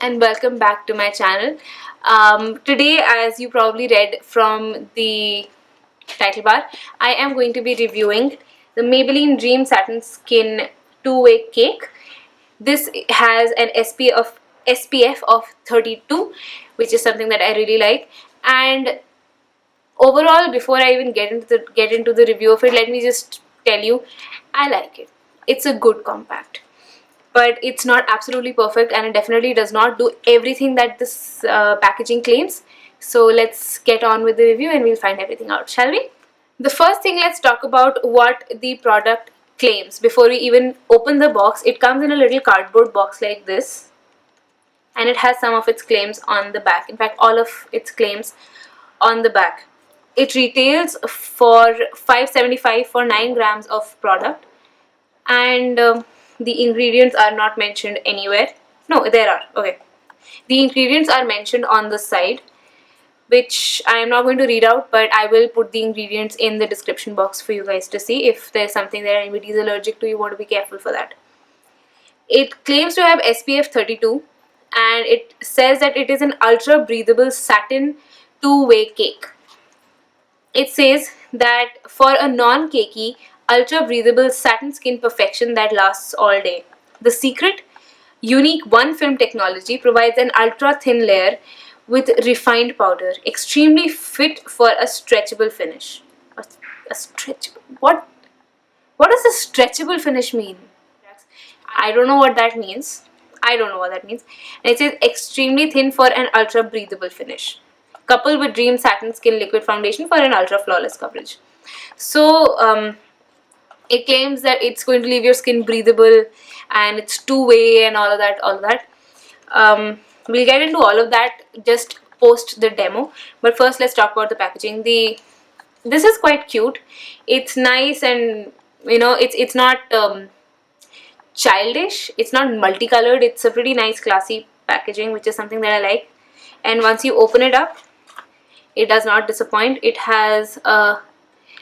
and welcome back to my channel. Today, as you probably read from the title bar, I am going to be reviewing the Maybelline Dream Satin Skin Two-Way Cake. This has an SPF of 32, which is something that I really like. And overall, before I even get into the review of it, let me just tell you, I like it. It's a good compact, but it's not absolutely perfect, and it definitely does not do everything that this packaging claims. So let's get on with the review and we'll find everything out, shall we? The first thing, let's talk about what the product claims. Before we even open the box, it comes in a little cardboard box like this, and it has some of its claims on the back. In fact, all of its claims on the back. It retails for $5.75 for 9 grams of product, and the ingredients are not mentioned anywhere. No, there are. Okay. The ingredients are mentioned on the side, which I am not going to read out, but I will put the ingredients in the description box for you guys to see. If there's something that anybody is allergic to, you want to be careful for that. It claims to have SPF 32, and it says that it is an ultra breathable satin two-way cake. It says that for a non-cakey, ultra breathable satin skin perfection that lasts all day. The secret? Unique one film technology provides an ultra thin layer with refined powder, extremely fit for a stretchable finish. A stretchable? What does a stretchable finish mean? I don't know what that means. And it says extremely thin for an ultra breathable finish, coupled with Dream Satin Skin Liquid Foundation for an ultra flawless coverage. So it claims that it's going to leave your skin breathable, and it's two-way and all of that. We'll get into all of that just post the demo, but first let's talk about the packaging. This is quite cute. It's nice, and it's not childish. It's not multicolored. It's a pretty nice, classy packaging, which is something that I like. And once you open it up, it does not disappoint. It has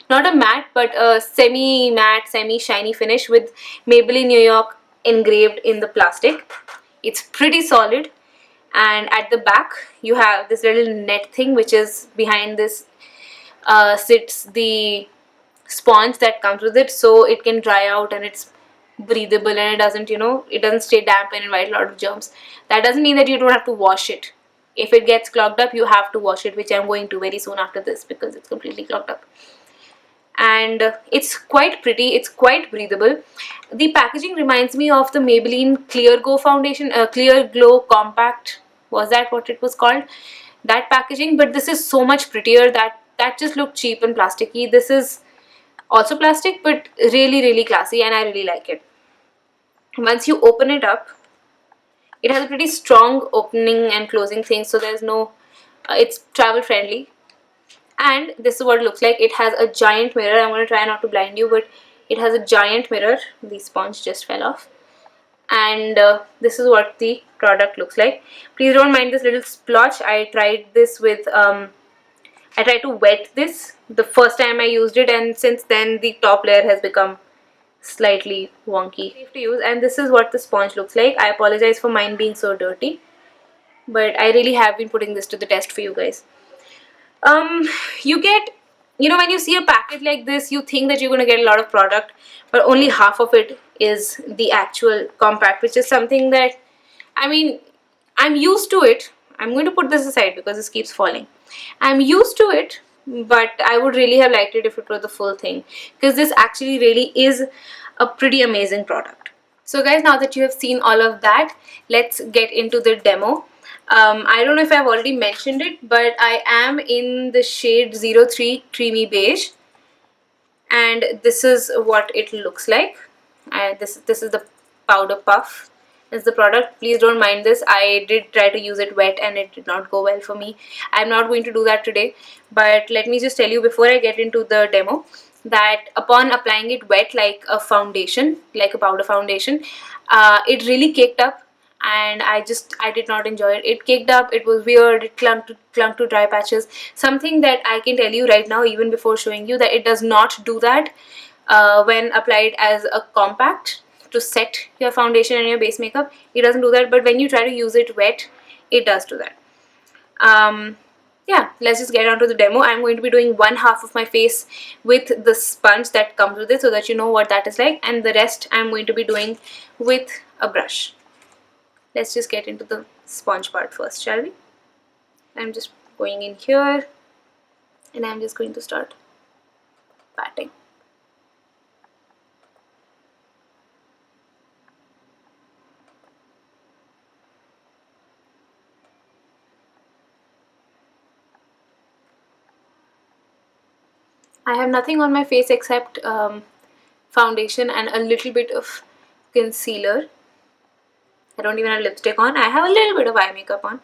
not a matte, but a semi-matte, semi-shiny finish with Maybelline New York engraved in the plastic. It's pretty solid. And at the back, you have this little net thing, which is behind this sits the sponge that comes with it, so it can dry out and it's breathable, and it doesn't stay damp and invite a lot of germs. That doesn't mean that you don't have to wash it. If it gets clogged up, you have to wash it, which I'm going to very soon after this because it's completely clogged up. And it's quite pretty, it's quite breathable. The packaging reminds me of the Maybelline Clear Glow Compact. Was that what it was called? That packaging, but this is so much prettier. That just looked cheap and plasticky. This is also plastic, but really, really classy, and I really like it. Once you open it up, it has a pretty strong opening and closing thing, so there's no, it's travel friendly. And this is what it looks like. It has a giant mirror. I'm going to try not to blind you, but it has a giant mirror. The sponge just fell off. And this is what the product looks like. Please don't mind this little splotch. I tried this with, I tried to wet this the first time I used it, and since then the top layer has become slightly wonky. Safe to use, and this is what the sponge looks like. I apologize for mine being so dirty, but I really have been putting this to the test for you guys. You get, when you see a packet like this, you think that you're going to get a lot of product, but only half of it is the actual compact, which is something that, I'm used to it. I'm going to put this aside because this keeps falling. I'm used to it, but I would really have liked it if it were the full thing, because this actually really is a pretty amazing product. So guys, now that you have seen all of that, let's get into the demo. I don't know if I've already mentioned it, but I am in the shade 03 Creamy Beige, and this is what it looks like. This is the powder puff. This is the product. Please don't mind this. I did try to use it wet and it did not go well for me. I'm not going to do that today, but let me just tell you before I get into the demo that upon applying it wet like a foundation, like a powder foundation, it really caked up, and I did not enjoy it. It caked up, it was weird, it clung to dry patches. Something that I can tell you right now, even before showing you, that it does not do that when applied as a compact. to set your foundation and your base makeup. It doesn't do that, but when you try to use it wet, it does do that. Yeah, let's just get on to the demo. I'm going to be doing one half of my face with the sponge that comes with it, so that you know what that is like, and the rest I'm going to be doing with a brush. Let's just get into the sponge part first, shall we? I'm just going in here and I'm just going to start patting. I have nothing on my face except foundation and a little bit of concealer. I don't even have lipstick on. I have a little bit of eye makeup on.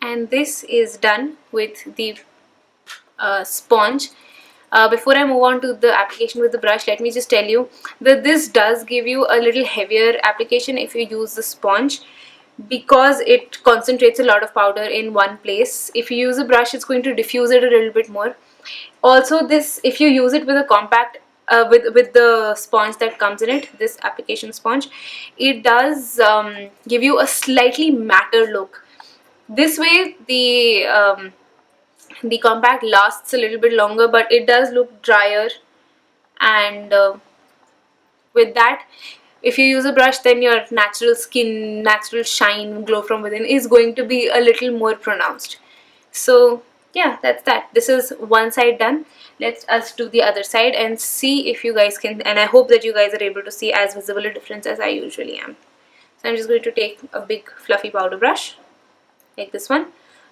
And this is done with the sponge. Before I move on to the application with the brush, let me just tell you that this does give you a little heavier application if you use the sponge, because it concentrates a lot of powder in one place. If you use a brush, it's going to diffuse it a little bit more. Also, this, if you use it with a compact with the sponge that comes in it, this application sponge, it does give you a slightly matter look. This way the compact lasts a little bit longer, but it does look drier, and with that, if you use a brush, then your natural skin, natural shine, glow from within is going to be a little more pronounced. So yeah, that's that. This is one side done. Let's us do the other side and see if you guys can, and I hope that you guys are able to see as visible a difference as I usually am. So I'm just going to take a big fluffy powder brush like this one,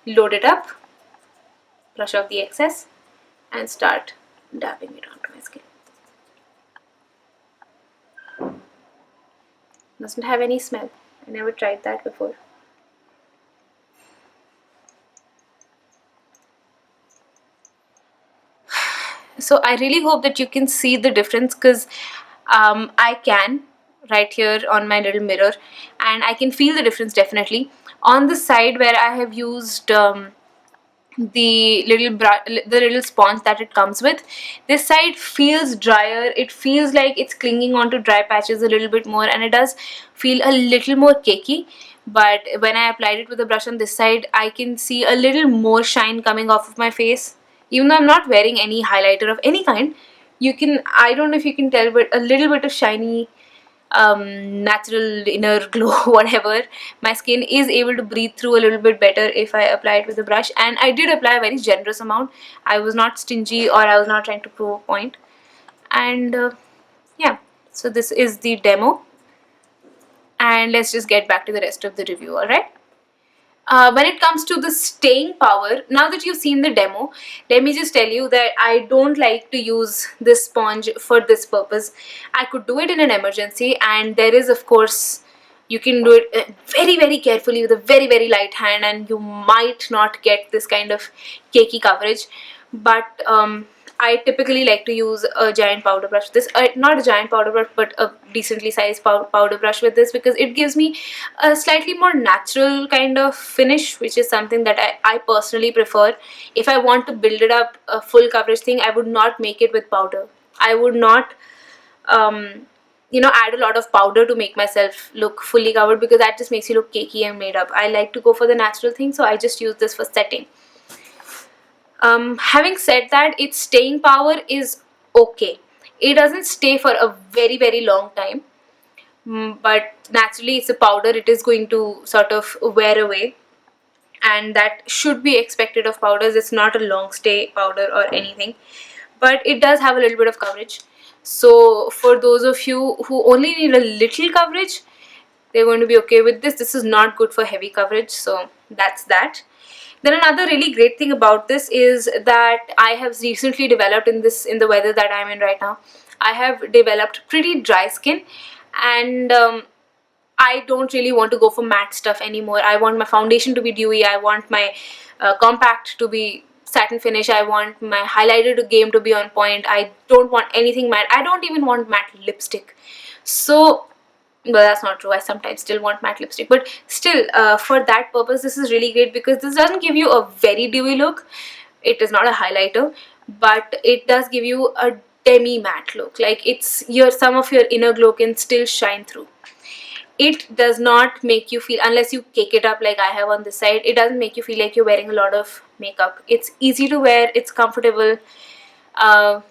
load it up, brush off the excess, and start dabbing it onto my skin. Doesn't have any smell. I never tried that before. So I really hope that you can see the difference, because I can right here on my little mirror, and I can feel the difference definitely. On the side where I have used the little sponge that it comes with, this side feels drier. It feels like it's clinging onto dry patches a little bit more, and it does feel a little more cakey. But when I applied it with a brush on this side, I can see a little more shine coming off of my face. Even though I'm not wearing any highlighter of any kind, you can, I don't know if you can tell, but a little bit of shiny natural inner glow, whatever. My skin is able to breathe through a little bit better if I apply it with a brush, and I did apply a very generous amount. I was not stingy, or I was not trying to prove a point. And yeah, so this is the demo, and let's just get back to the rest of the review. Alright, when it comes to the staying power, now that you've seen the demo, let me just tell you that I don't like to use this sponge for this purpose. I could do it in an emergency, and there is, of course, you can do it very carefully with a very light hand, and you might not get this kind of cakey coverage. But I typically like to use a giant powder brush. This not a giant powder brush, but a decently sized powder brush with this, because it gives me a slightly more natural kind of finish, which is something that I personally prefer. If I want to build it up a full coverage thing, I would not make it with powder. I would not add a lot of powder to make myself look fully covered, because that just makes you look cakey and made up. I like to go for the natural thing, so I just use this for setting. Having said that, its staying power is okay. It doesn't stay for a very long time, but naturally it's a powder. It is going to sort of wear away, and that should be expected of powders. It's not a long stay powder or anything, but it does have a little bit of coverage. So for those of you who only need a little coverage, they're going to be okay with this. This is not good for heavy coverage, so that's that. Then another really great thing about this is that I have recently developed in the weather that I'm in right now, I have developed pretty dry skin, and I don't really want to go for matte stuff anymore. I want my foundation to be dewy. I want my compact to be satin finish. I want my highlighter game to be on point. I don't want anything matte. I don't even want matte lipstick. So, well, that's not true. I sometimes still want matte lipstick, but still, for that purpose, this is really great, because this doesn't give you a very dewy look, It is not a highlighter, but it does give you a demi matte look. Like, it's your, some of your inner glow can still shine through. It does not make you feel, unless you cake it up like I have on this side, it doesn't make you feel like you're wearing a lot of makeup. It's easy to wear, it's comfortable.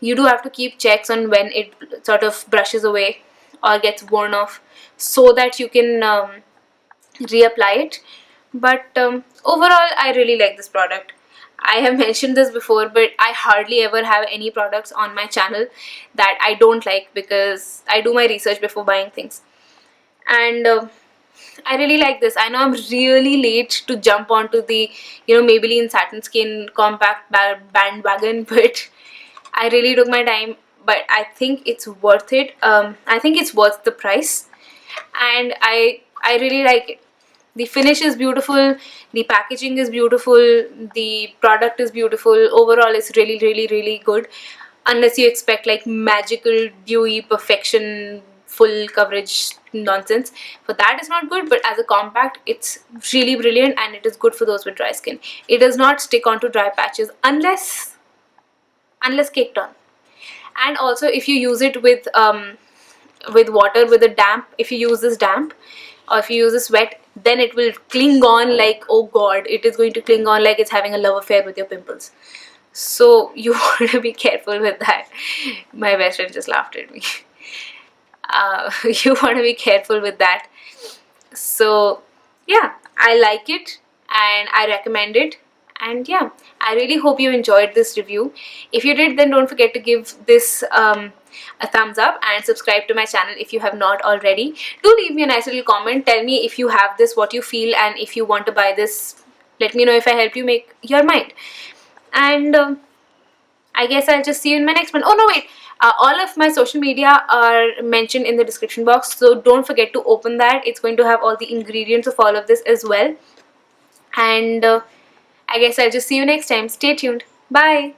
You do have to keep checks on when it sort of brushes away or gets worn off, so that you can reapply it. But overall, I really like this product. I have mentioned this before, but I hardly ever have any products on my channel that I don't like, because I do my research before buying things. And I really like this. I know I'm really late to jump onto the, Maybelline Satin Skin Compact bandwagon, but I really took my time. But I think it's worth it. I think it's worth the price, and I really like it. The finish is beautiful, the packaging is beautiful, the product is beautiful. Overall, it's really, really, really good. Unless you expect like magical, dewy perfection, full coverage nonsense. For that, it's not good, but as a compact, it's really brilliant, and it is good for those with dry skin. It does not stick onto dry patches unless caked on. And also, if you use it with water, with a damp, if you use this damp, or if you use this wet, then it will cling on like, oh god, it is going to cling on like it's having a love affair with your pimples. So you want to be careful with that. My best friend just laughed at me. You want to be careful with that. So yeah, I like it and I recommend it. And yeah, I really hope you enjoyed this review. If you did, then don't forget to give this a thumbs up and subscribe to my channel if you have not already. Do leave me a nice little comment. Tell me if you have this, what you feel, and if you want to buy this. Let me know if I help you make your mind. And I guess I'll just see you in my next one. Oh no, wait. All of my social media are mentioned in the description box, so don't forget to open that. It's going to have all the ingredients of all of this as well. And I guess I'll just see you next time. Stay tuned. Bye.